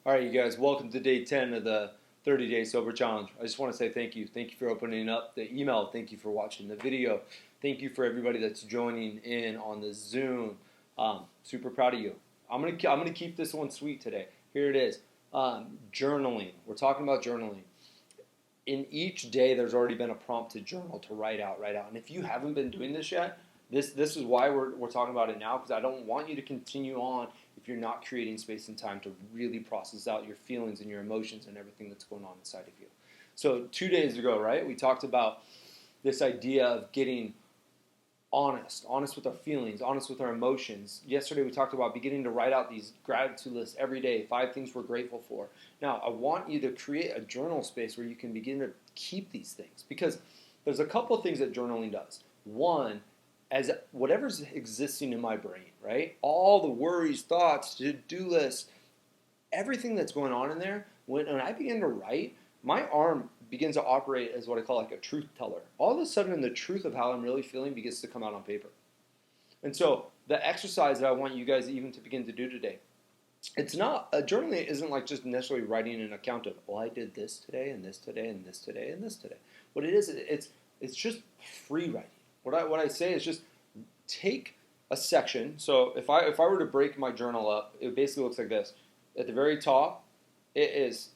All right, you guys, welcome to day 10 of the 30 Day Sober Challenge. I just want to say thank you. Thank you for opening up the email. Thank you for watching the video. Thank you for everybody that's joining in on the Zoom. Super proud of you. I'm gonna keep this one sweet today. Here it is. Journaling. We're talking about journaling. In each day, there's already been a prompt to journal, to write out. And if you haven't been doing this yet, this is why we're talking about it now, because I don't want you to continue on if you're not creating space and time to really process out your feelings and your emotions and everything that's going on inside of you. So 2 days ago, right, we talked about this idea of getting honest with our feelings, honest with our emotions. Yesterday we talked about beginning to write out these gratitude lists every day, 5 things we're grateful for. Now, I want you to create a journal space where you can begin to keep these things, because there's a couple of things that journaling does. One, as whatever's existing in my brain, right? All the worries, thoughts, to-do lists, everything that's going on in there, when I begin to write, my arm begins to operate as what I call like a truth teller. All of a sudden, the truth of how I'm really feeling begins to come out on paper. And so the exercise that I want you guys even to begin to do today, it's not, journaling isn't like just necessarily writing an account of, I did this today, and this today, and this today, and this today. What it is, it's just free writing. What I say is just take a section. So if I were to break my journal up, it basically looks like this. At the very top, it is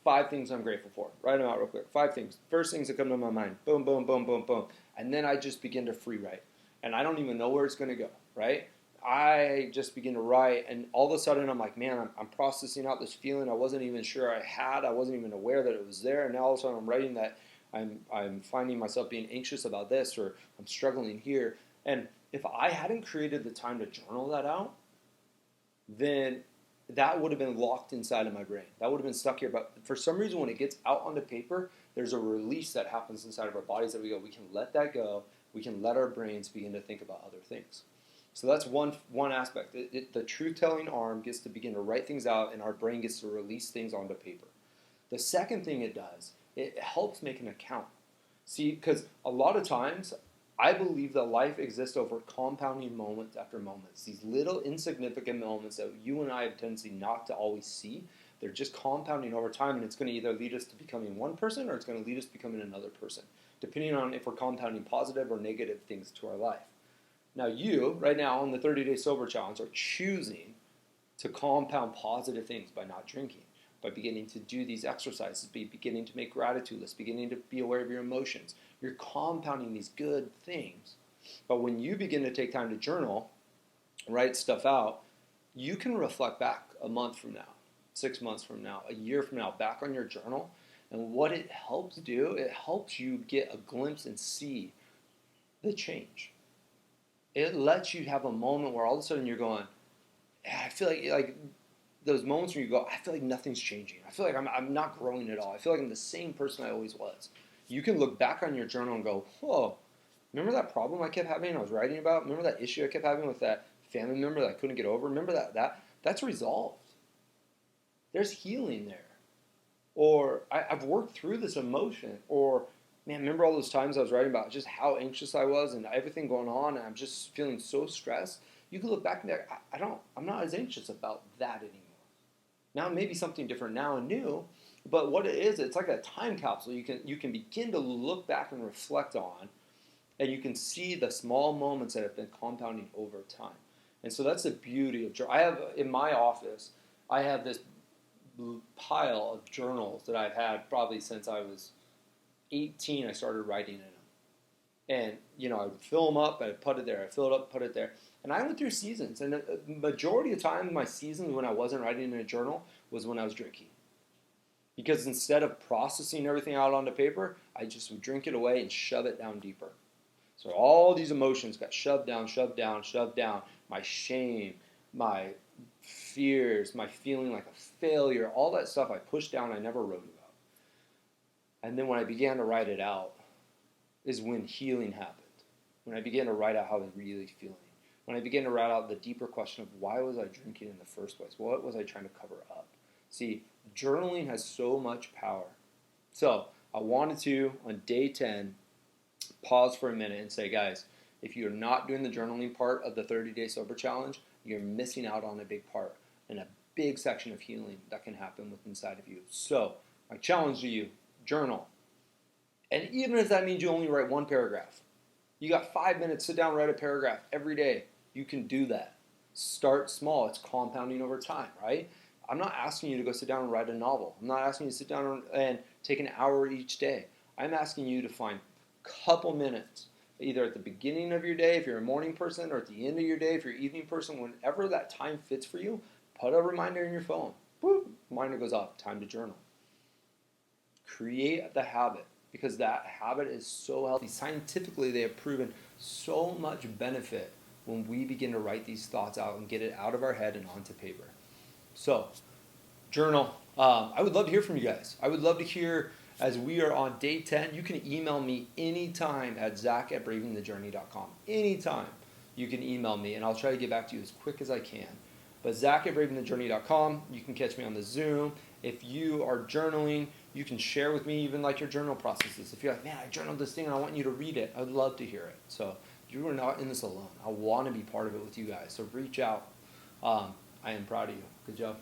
5 things I'm grateful for. Write them out real quick. 5 things. First things that come to my mind. Boom, boom, boom, boom, boom. And then I just begin to free write. And I don't even know where it's going to go, right? I just begin to write, and all of a sudden I'm like, man, I'm processing out this feeling I wasn't even sure I had. I wasn't even aware that it was there. And now all of a sudden I'm writing that I'm finding myself being anxious about this, or I'm struggling here. And if I hadn't created the time to journal that out, then that would have been locked inside of my brain. That would have been stuck here. But for some reason, when it gets out onto paper, there's a release that happens inside of our bodies that we can let that go. We can let our brains begin to think about other things. So that's one aspect. The truth-telling arm gets to begin to write things out, and our brain gets to release things onto paper. The second thing it does, it helps make an account. See, because a lot of times, I believe that life exists over compounding moments after moments. These little insignificant moments that you and I have a tendency not to always see, they're just compounding over time, and it's going to either lead us to becoming one person, or it's going to lead us to becoming another person, depending on if we're compounding positive or negative things to our life. Now you, right now on the 30 Day Sober Challenge, are choosing to compound positive things by not drinking, by beginning to do these exercises, beginning to make gratitude lists, beginning to be aware of your emotions. You're compounding these good things. But when you begin to take time to journal, write stuff out, you can reflect back a month from now, 6 months from now, a year from now, back on your journal. And what it helps do, it helps you get a glimpse and see the change. It lets you have a moment where all of a sudden you're going, I feel like those moments where you go, I feel like nothing's changing. I feel like I'm not growing at all. I feel like I'm the same person I always was. You can look back on your journal and go, whoa, remember that problem I kept having I was writing about? Remember that issue I kept having with that family member that I couldn't get over? Remember that's resolved. There's healing there. Or I've worked through this emotion. Or, man, remember all those times I was writing about just how anxious I was and everything going on, and I'm just feeling so stressed? You can look back and be like, I'm not as anxious about that anymore. Now maybe something different now and new, but what it is, it's like a time capsule. You can begin to look back and reflect on, and you can see the small moments that have been compounding over time. And so that's the beauty of journal. I have in my office, I have this pile of journals that I've had probably since I was 18. I started writing in them. And, I would fill them up, I'd put it there, I'd fill it up, put it there. And I went through seasons. And the majority of the time, my seasons when I wasn't writing in a journal was when I was drinking. Because instead of processing everything out onto paper, I just would drink it away and shove it down deeper. So all these emotions got shoved down, shoved down, shoved down. My shame, my fears, my feeling like a failure, all that stuff I pushed down, I never wrote about. And then when I began to write it out, is when healing happened. When I began to write out how I was really feeling. When I began to write out the deeper question of why was I drinking in the first place? What was I trying to cover up? See, journaling has so much power. So I wanted to, on day 10, pause for a minute and say, guys, if you're not doing the journaling part of the 30 Day Sober Challenge, you're missing out on a big part. and a big section of healing that can happen within inside of you. So my challenge to you, journal. And even if that means you only write one paragraph, you got 5 minutes, sit down, write a paragraph every day. You can do that. Start small. It's compounding over time, right? I'm not asking you to go sit down and write a novel. I'm not asking you to sit down and take an hour each day. I'm asking you to find a couple minutes, either at the beginning of your day if you're a morning person, or at the end of your day if you're an evening person. Whenever that time fits for you, put a reminder in your phone. Boop, reminder goes off. Time to journal. Create the habit, because that habit is so healthy. Scientifically, they have proven so much benefit when we begin to write these thoughts out and get it out of our head and onto paper. So, journal. I would love to hear from you guys. I would love to hear, as we are on day 10, you can email me anytime at zach@bravingthejourney.com. Anytime you can email me, and I'll try to get back to you as quick as I can. But zach@bravingthejourney.com, you can catch me on the Zoom. If you are journaling, you can share with me even like your journal processes. If you're like, man, I journaled this thing and I want you to read it, I would love to hear it. So you are not in this alone. I want to be part of it with you guys. So reach out. I am proud of you. Good job.